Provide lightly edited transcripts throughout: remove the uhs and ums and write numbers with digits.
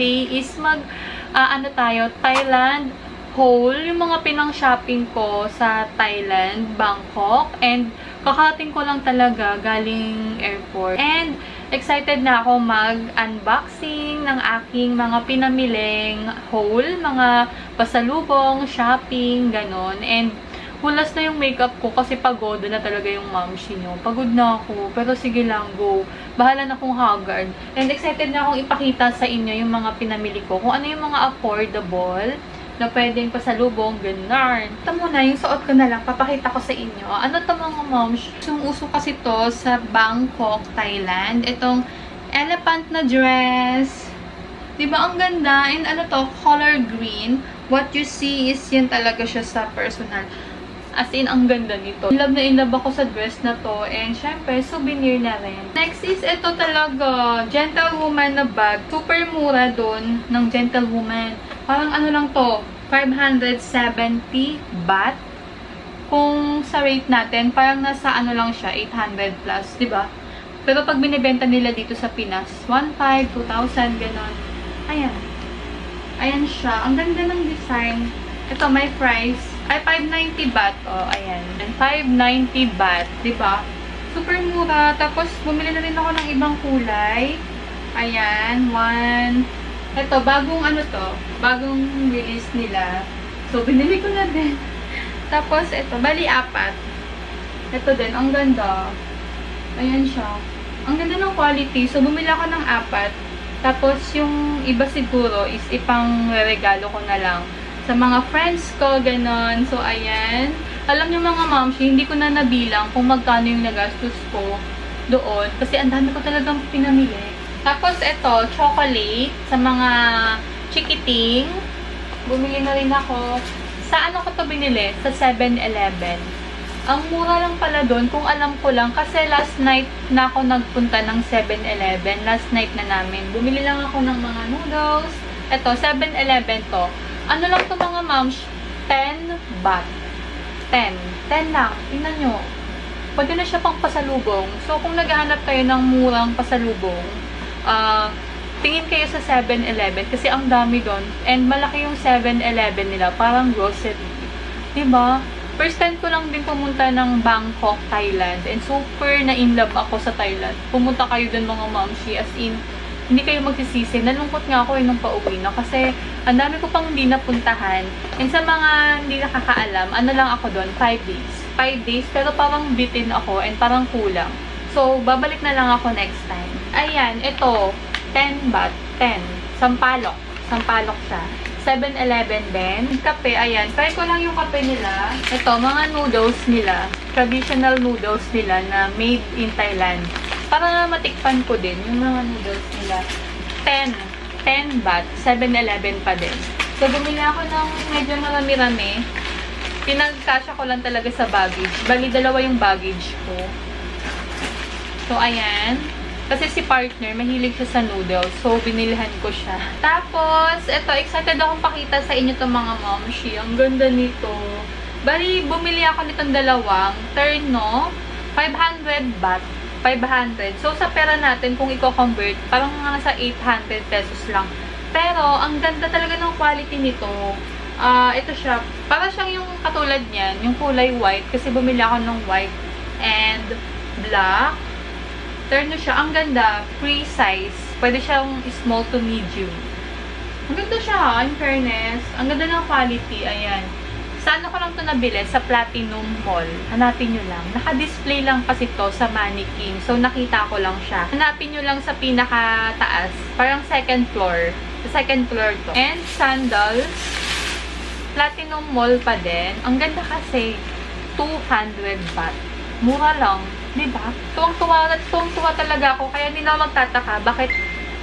today is ano tayo, Thailand haul. Yung mga pinang-shopping ko sa Thailand, Bangkok. And kakarating ko lang talaga galing airport. And excited na ako mag-unboxing ng aking mga pinamiling haul, mga pasalubong, shopping, ganon. And hulas na yung makeup ko kasi pagod na talaga yung mamshi nyo. Pagod na ako. Pero sige lang, go. Bahala na akong haggard. And excited na akong ipakita sa inyo yung mga pinamili ko. Kung ano yung mga affordable na pwedeng pasalubong, ganun. Ito muna, yung suot ko na lang. Papakita ko sa inyo. Ano to mga moms? Yung uso kasi to sa Bangkok, Thailand. Itong elephant na dress. Diba ang ganda? And ano to, color green. What you see is yan talaga siya sa personal. As in, ang ganda nito. In love ako sa dress na to. And, syempre, souvenir na rin. Next is, ito talaga. Gentlewoman na bag. Super mura dun ng Gentlewoman. Parang ano lang to, 570 baht. Kung sa rate natin, parang nasa ano lang siya, 800 plus, diba? Pero pag binibenta nila dito sa Pinas, 1,500, 2,000, ganon. Ayan. Ayan siya. Ang ganda ng design. Ito, may price. Ay, 590 baht. O, ayan. 590 baht. Diba? Super mura. Tapos, bumili na rin ako ng ibang kulay. Ayan. Ito, bagong ano to. Bagong release nila. So, binili ko na din. Tapos, ito. Bali, 4. Ito din. Ang ganda. Ayan siya. Ang ganda ng quality. So, bumili ako ng 4. Tapos, yung iba siguro is ipang regalo ko na lang sa mga friends ko, ganon. So, ayan. Alam niyo mga momshi, hindi ko na nabilang kung magkano yung nagastos ko doon. Kasi ang dami ko talagang pinamili. Tapos, ito, chocolate sa mga chikiting. Bumili na rin ako. Sa ano ko to binili? Sa 7-Eleven. Ang mura lang pala doon, kung alam ko lang. Kasi last night na ako nagpunta ng 7-Eleven. Last night na namin. Bumili lang ako ng mga noodles. Ito, 7-Eleven to. Ano lang to mga moms? 10 baht. 10 lang. Tingnan nyo. Pwede na siya pang pasalubong. So, kung naghahanap kayo ng murang pasalubong, tingin kayo sa 7-Eleven kasi ang dami doon. And malaki yung 7-Eleven nila. Parang grocery. Diba? First time ko lang din pumunta ng Bangkok, Thailand. And super na-inlove ako sa Thailand. Pumunta kayo doon mga momshi. As in, hindi kayo magsisisi. Nalungkot nga ako nung pauwi na kasi ang dami ko pang hindi napuntahan. And sa mga hindi nakakaalam, ano lang ako doon? 5 days. 5 days, pero parang bitin ako and parang kulang. So, babalik na lang ako next time. Ayan, ito. 10 baht. 10. Sampalok. Sampalok siya. 7-Eleven din. Kape, ayan. Try ko lang yung kape nila. Ito, mga noodles nila. Traditional noodles nila na made in Thailand. Para matikpan ko din yung mga noodles nila. 10 baht. 7-Eleven pa din. So, bumili ako ng medyo marami-rami. Pinagkasya ko lang talaga sa baggage. Bali, 2 yung baggage ko. So, ayan. Kasi si partner, mahilig siya sa noodles. So, binilihan ko siya. Tapos, eto, excited akong pakita sa inyo itong mga momshi. Ang ganda nito. Bali, bumili ako nitong 2. Terno, 500 baht. 500. So, sa pera natin, kung i-convert, parang mga nasa 800 pesos lang. Pero, ang ganda talaga ng quality nito. Ito siya. Para siyang yung katulad niyan, yung kulay white. Kasi bumili ako ng white and black. Terno siya. Ang ganda. Free size. Pwede siyang small to medium. Ang ganda siya, in fairness. Ang ganda ng quality. Ayan. Saan ko lang ito nabili? Sa Platinum Mall. Hanapin nyo lang. Naka-display lang kasi to sa mannequin. So, nakita ko lang siya. Hanapin nyo lang sa pinaka-taas. Parang second floor. Sa second floor to. And sandals. Platinum Mall pa din. Ang ganda kasi. 200 baht. Mura lang. Diba? Tuwang-tuwa talaga ako. Kaya hindi na magtataka. Bakit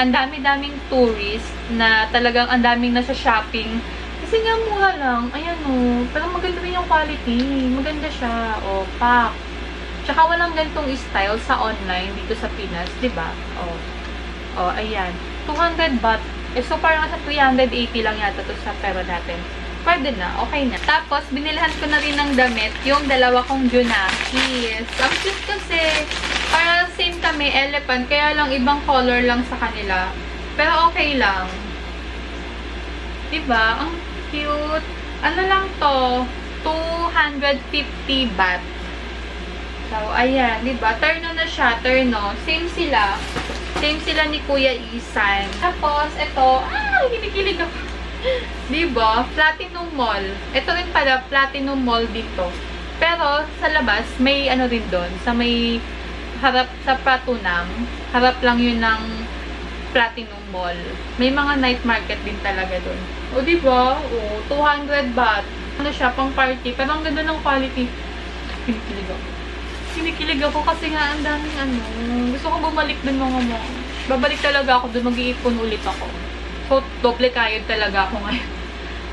ang dami-daming tourist na talagang ang daming nasa shopping. Kasi nga mura lang. Ayan o. Pero maganda rin yung quality. Maganda siya. O, pack. Tsaka walang ganitong style sa online dito sa Pinas. Diba? O, ayan. 200 baht. Eh, so parang nasa 380 lang yata to sa pera natin. Pwede na. Okay na. Tapos, binilhan ko na rin ng damit. Yung 2 kong Junakis. Ang cute kasi. Parang same kami, elephant. Kaya lang ibang color lang sa kanila. Pero okay lang. Diba? Ang cute. Ano lang to? 250 baht. So, ayan. Diba? Terno na siya. Terno. Same sila. Same sila ni Kuya Isan. Tapos, ito. Kinikilig ako. Diba? Platinum Mall. Ito rin pala, Platinum Mall dito. Pero, sa labas, may ano rin doon. Sa may harap sa Pratunam. Harap lang yun ng Platinum Mall. May mga night market din talaga doon. O, diba? O, 200 baht. Ano siya, pang party. Pero ang ganda ng quality. Kinikilig ako. Kinikilig ako kasi nga ang daming ano. Gusto ko bumalik dun mga mo. Babalik talaga ako dun. Mag-iipon ulit ako. So, doble kayod talaga ako ngayon.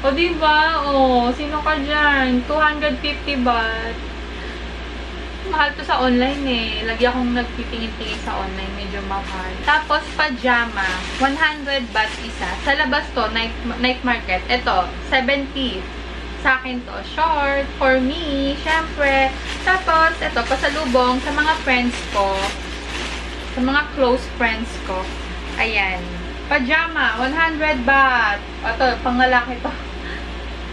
O, diba? O, sino ka dyan? 250 baht. Mahal to sa online eh. Lagi akong nagtitingin-tingin sa online. Medyo mahal. Tapos, pajama. 100 baht isa. Sa labas to, night market. Ito, 70. Sa akin to, short. For me, syempre. Tapos, ito, pasalubong sa mga friends ko. Sa mga close friends ko. Ayan. Pajama, 100 baht. Ito, panglalaki to.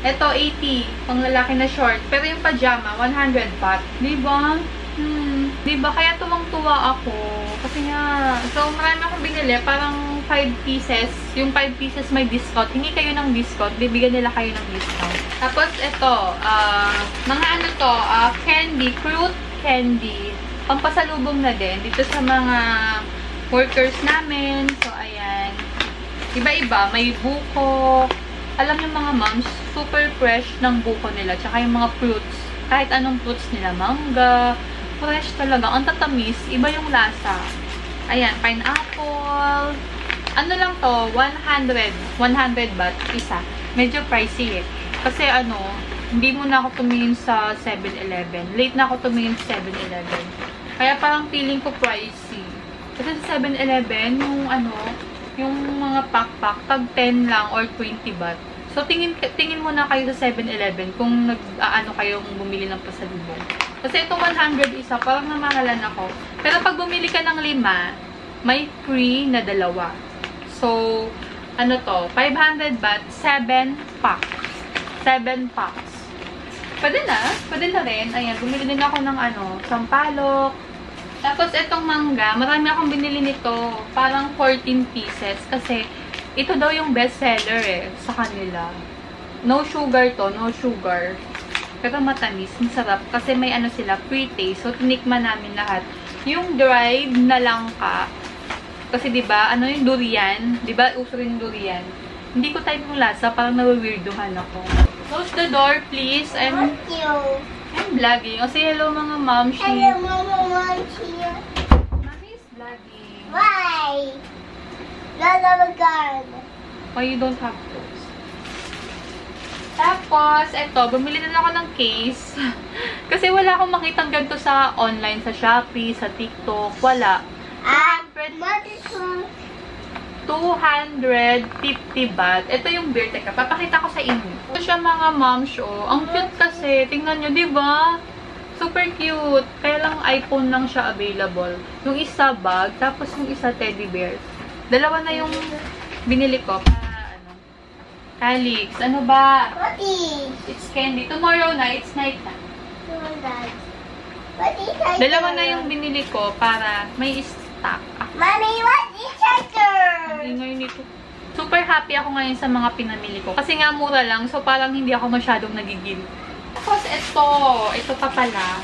Ito, 80. Panglalaki na short. Pero yung pajama, 100 baht. Diba? Diba? Kaya tuwang-tuwa ako. Kasi nga, so marami akong binili. Parang 5 pieces. Yung 5 pieces may discount. Hingi kayo ng discount. Bibigyan nila kayo ng discount. Tapos, ito, mga ano to, candy, fruit candy. Pampasalubong na din. Dito sa mga workers namin. So, ayan. Iba-iba. May buko. Alam yung mga moms, super fresh ng buko nila. Tsaka yung mga fruits. Kahit anong fruits nila. Mangga. Fresh talaga. Ang tatamis. Iba yung lasa. Ayan. Pineapple. Ano lang to? 100. 100 baht. Isa. Medyo pricey eh. Kasi ano, hindi mo na ako tumingin sa 7-Eleven. Late na ako tumingin sa 7-Eleven. Kaya parang feeling ko pricey. Kasi sa 7-Eleven, yung ano, yung mga pack-pack, tag 10 lang or 20 baht. So, tingin muna kayo sa 7-Eleven kung nag-aano kayong bumili ng pasalubong. Kasi ito 100 isa, parang namahalan ako. Pero pag bumili ka ng 5, may free na 2. So, ano to, 500 baht, 7 packs. 7 packs. Pwede na rin. Ayan, bumili din ako ng ano, sampalok. Tapos, itong mangga, marami akong binili nito. Parang 14 pieces. Kasi, ito daw yung best seller eh, sa kanila. No sugar to, no sugar. Pero matamis, masarap. Kasi may ano sila, pre-taste. So, tinikman namin lahat. Yung dried na langka. Kasi, diba, ano yung durian? Diba, uso rin yung durian. Hindi ko type yung lasa, parang nawiwirduhan ako. Close the door, please. I'm vlogging. O, say hello mga momshi. Hello, momshi. Mommy is vlogging. Why? Lala guard. Why you don't have clothes? Tapos, eto, bumili na ako ng case. Kasi wala akong makitang ganito sa online, sa Shopee, sa TikTok. Wala. 250 baht. Ito yung beer. Teka, papakita ko sa inyo. Ito siya mga moms, oh. Ang cute kasi. Tingnan nyo, diba? Super cute. Kaya lang iPhone lang siya available. Yung isa bag, tapos yung isa teddy bear. Dalawa na yung binili ko. Para, ano, Calix. Ano ba? What is? It's candy. Tomorrow na. It's night na. What is that? Dalawa na yung binili ko para may stock. Mommy, what is that? Ingay nito. Super happy ako ngayon sa mga pinamili ko. Kasi nga mura lang, so parang hindi ako masyadong nagigil. Tapos ito pa pala,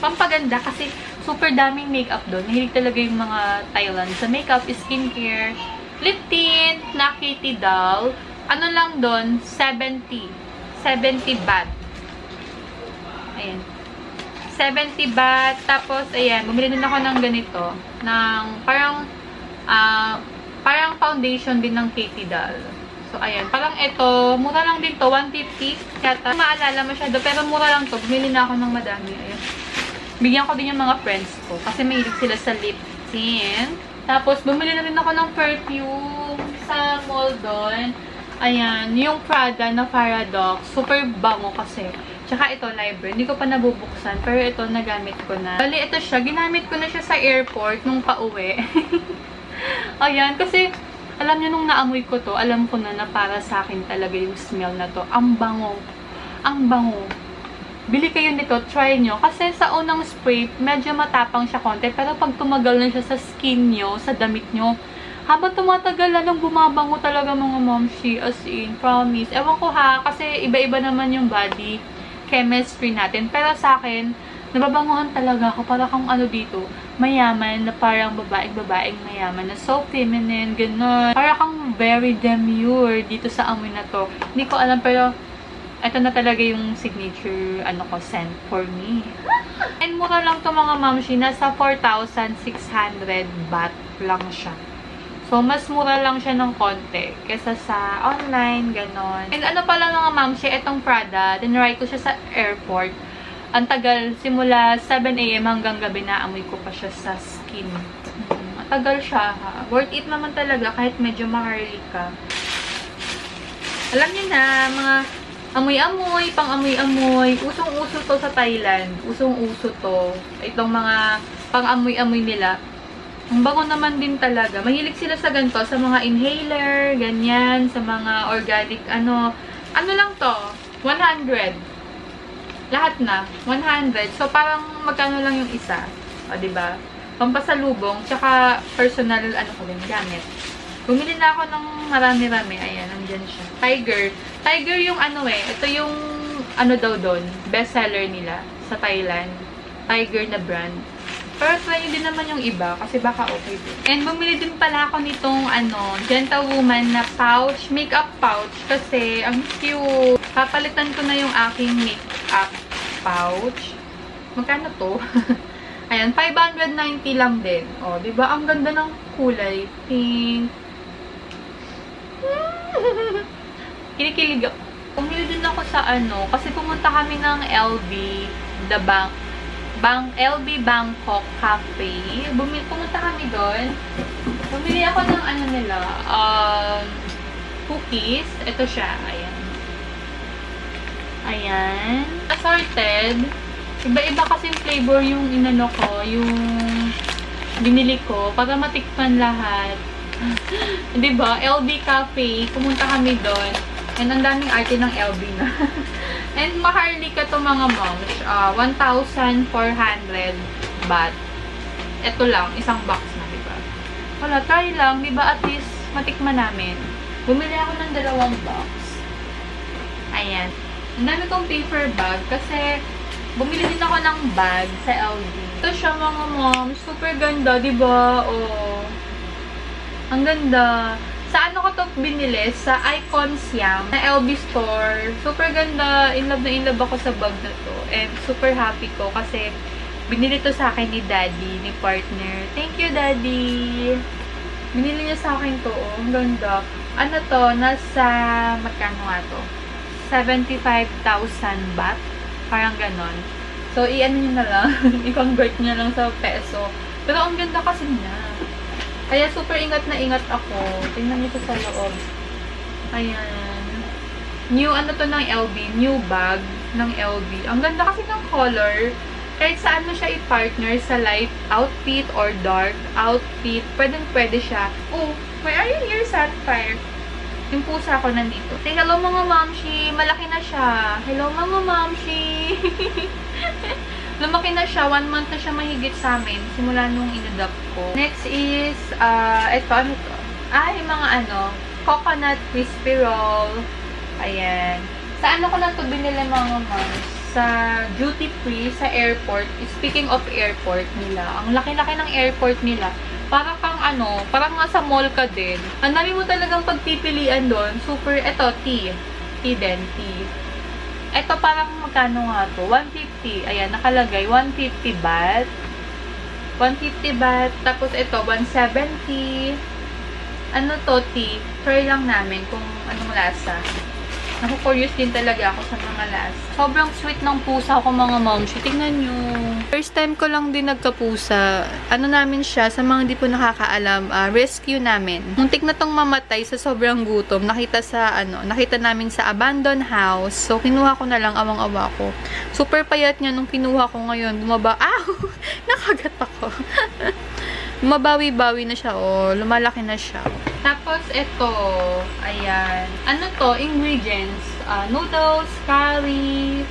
pampaganda kasi super daming makeup doon. Mahilig talaga yung mga Thailand sa makeup, skincare, lip tint, na Kitty doll. Ano lang doon? 70 baht. Ayan. 70 baht. Tapos, ayan, bumili din ako ng ganito. Ng parang foundation din ng Katie doll. So, ayan. Parang ito, mura lang din to. 150. Yata. Maalala masyado. Pero mura lang to. Bumili na ako ng madami. Ayan. Bigyan ko din yung mga friends ko. Kasi mahilig sila sa lip tint. Tapos, bumili na rin ako ng perfume sa mall doon. Ayan. Yung Prada na Paradox. Super bango kasi. Tsaka ito, library. Hindi ko pa nabubuksan. Pero ito, nagamit ko na. Bali, ito siya. Ginamit ko na siya sa airport nung pauwi. Ayan. Kasi, Alam niyo, nung naamoy ko to, alam ko na para sa akin talaga yung smell na to. Ang bango. Ang bango. Bili kayo nito, try nyo. Kasi sa unang spray, medyo matapang siya konti. Pero pag tumagal na siya sa skin nyo, sa damit nyo, habang tumatagal, lalong bumabango talaga mga momshi. As in, promise. Ewan ko ha, kasi iba-iba naman yung body chemistry natin. Pero sa akin, nababanguhan talaga ako. Para kang ano dito, mayaman, na parang babaeng mayaman, na so feminine, gano'n. Para kang very demure dito sa amoy na to. Hindi ko alam, pero ito na talaga yung signature, scent for me. And mura lang to mga mamshi. Nasa 4,600 baht lang siya. So, mas mura lang siya ng konti kesa sa online, ganon. And ano pala mga mamshi, itong Prada, tinry ko siya sa airport. Ang tagal, simula 7 AM hanggang gabi na amoy ko pa siya sa skin. Matagal siya ha. Worth it naman talaga kahit medyo maharli ka. Alam niyo na, mga amoy-amoy, pang-amoy-amoy. Usong-uso to sa Thailand. Usong-uso to. Itong mga pang-amoy-amoy nila. Ang bango naman din talaga. Mahilig sila sa ganito, sa mga inhaler, ganyan, sa mga organic, ano lang to? 100. Lahat na. 100. So, parang magkano lang yung isa. O, diba? Pampasalubong, tsaka personal, ko din, gamit. Bumili na ako ng marami-rami. Ayan, nandyan siya. Tiger. Tiger yung ito yung, daw doon, bestseller nila sa Thailand. Tiger na brand. Pero try din naman yung iba kasi baka okay din. And bumili din pala ako nitong Gentlewoman na pouch, makeup pouch kasi ang cute. Papalitan ko na yung aking makeup pouch. Magkano to? Ayan, 590 lang din. O, diba? Ang ganda ng kulay. Pink. Kinikilig ako. Bumili din ako sa kasi pumunta kami ng LB, The LB Bangkok Cafe. Pumunta kami doon. Bumili ako ng nila, cookies. Ito siya. Ayan. Ayan. Assorted. Iba-iba kasi yung flavor yung yung binili ko. Para matikpan lahat. Diba? LB Cafe. Pumunta kami doon. And ang daming arte ng LB na. And maharlika to mga moms. 1,400 baht. Ito lang. Isang box na, diba? Wala, try lang. Diba at least matikman namin. Bumili ako ng 2 box. Ayan. Ang dami kong paper bag kasi bumili din ako ng bag sa LB. Ito siya mga moms. Super ganda, diba? Oh. Ang ganda. Sa ko to binili? Sa Icon Siam na LB store. Super ganda. In love ako sa bag na to. And super happy ko kasi binili to sa akin ni Daddy, ni partner. Thank you, Daddy! Binili niya sa akin to. Oh. Ang ganda. To? Nasa, magkano nga to? 75,000 baht. Parang ganon. So, niyo na lang. I-convert niya lang sa peso. Pero ang ganda kasi niya. Kaya super ingat na ingat ako. Tingnan niyo sa loob. Ayan. New to ng LB. New bag ng LB. Ang ganda kasi ng color. Kahit saan mo siya i-partner sa light outfit or dark outfit. Pwede siya. Oh, why are you here, Sapphire? Yung pusa ko nandito. Say hello mga mamshi. Malaki na siya. Hello mga mamshi. Lumaki na siya. 1 month na siya mahigit sa amin. Simula nung in-adopt ko. Next is, ito, to? Yung mga coconut crispy roll. Ayan. Sa ko na ito binili mga moms? Sa duty free, sa airport. Speaking of airport nila, ang laki-laki ng airport nila. Para kang parang nga sa mall ka din. Ang dami mo talagang pagpipilian doon. Super, tea. Tea din, tea. Ito parang magkano nga to? 150. Ayan, nakalagay. 150 baht. 150 baht. Tapos ito, 170. Tea? Try lang namin kung anong lasa. Naku-curious din talaga ako sa mga lasa. Sobrang sweet ng pusa ko mga moms. Tingnan nyo. First time ko lang din nagkapusa. Namin siya, sa mga hindi po nakakaalam, rescue namin. Muntik na tong mamatay sa sobrang gutom. Nakita namin sa abandoned house. So, kinuha ko na lang, awang-awa ko. Super payat niya nung kinuha ko ngayon. Bumaba. Nakagat ako. Mabawi-bawi na siya, oh. Lumalaki na siya. Tapos, ito. Ayan. Ano to? Ingredients. Noodles, curry,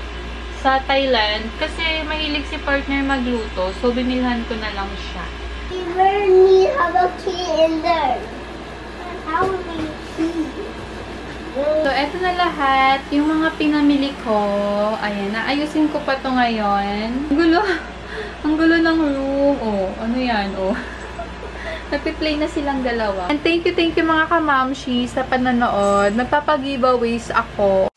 sa Thailand. Kasi mahilig si partner magluto. So, binilhan ko na lang siya. We really need have a key in there. How many keys? So, eto na lahat. Yung mga pinamili ko. Ayan. Naayusin ko pa to ngayon. Ang gulo. Ang gulo ng room. Oh, ano yan? Oh. Napiplay na silang dalawa. And thank you mga kamamshi sa panonood. Magpapag-giveaways ako